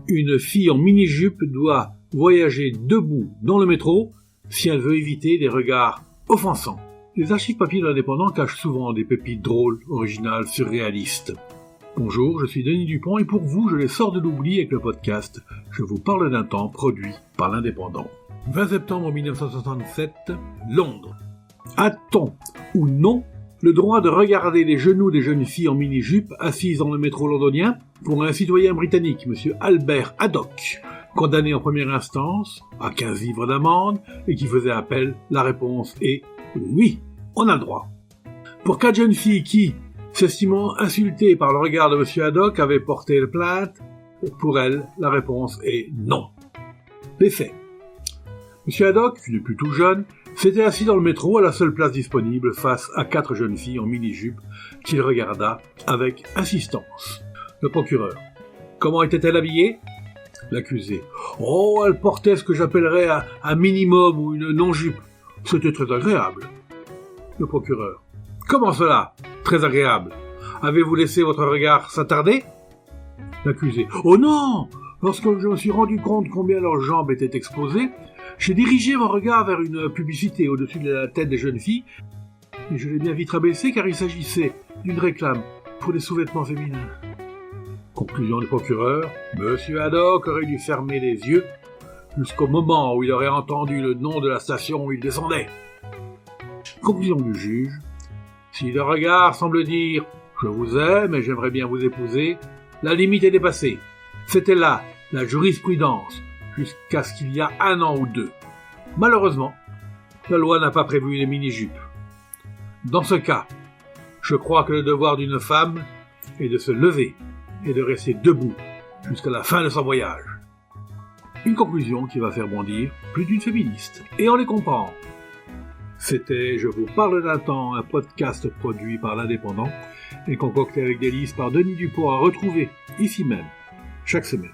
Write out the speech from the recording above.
Une fille en mini-jupe doit voyager debout dans le métro si elle veut éviter des regards offensants. Les archives papier de l'Indépendant cachent souvent des pépites drôles, originales, surréalistes. Bonjour, je suis Denis Dupont et pour vous, je les sors de l'oubli avec le podcast « Je vous parle d'un temps » produit par l'Indépendant. 20 septembre 1967, Londres. A-t-on ou non le droit de regarder les genoux des jeunes filles en mini-jupe assises dans le métro londonien pour un citoyen britannique, M. Albert Haddock, condamné en première instance à 15 livres d'amende et qui faisait appel? La réponse est oui, on a le droit. Pour 4 jeunes filles qui, s'estimant insultées par le regard de M. Haddock, avaient porté plainte, pour elles, la réponse est non. Les faits. M. Haddock, qui n'est plus tout jeune, s'était assis dans le métro à la seule place disponible face à 4 jeunes filles en mini-jupe qu'il regarda avec insistance. Le procureur. Comment était-elle habillée? L'accusé. Oh, elle portait ce que j'appellerais un minimum ou une non-jupe. C'était très agréable. Le procureur. Comment cela? Très agréable. Avez-vous laissé votre regard s'attarder? L'accusé. Oh non! Lorsque je me suis rendu compte combien leurs jambes étaient exposées, j'ai dirigé mon regard vers une publicité au-dessus de la tête des jeunes filles, et je l'ai bien vite rabaissé car il s'agissait d'une réclame pour des sous-vêtements féminins. Conclusion du procureur, Monsieur Haddock aurait dû fermer les yeux jusqu'au moment où il aurait entendu le nom de la station où il descendait. Conclusion du juge, si le regard semble dire « Je vous aime et j'aimerais bien vous épouser », la limite est dépassée. C'était là la jurisprudence jusqu'à ce qu'il y a 1 an ou 2. Malheureusement, la loi n'a pas prévu les mini-jupes. Dans ce cas, je crois que le devoir d'une femme est de se lever et de rester debout jusqu'à la fin de son voyage. Une conclusion qui va faire bondir plus d'une féministe. Et on les comprend. C'était Je vous parle d'un temps, un podcast produit par l'Indépendant et concocté avec délice par Denis Dupont à retrouver ici même chaque semaine.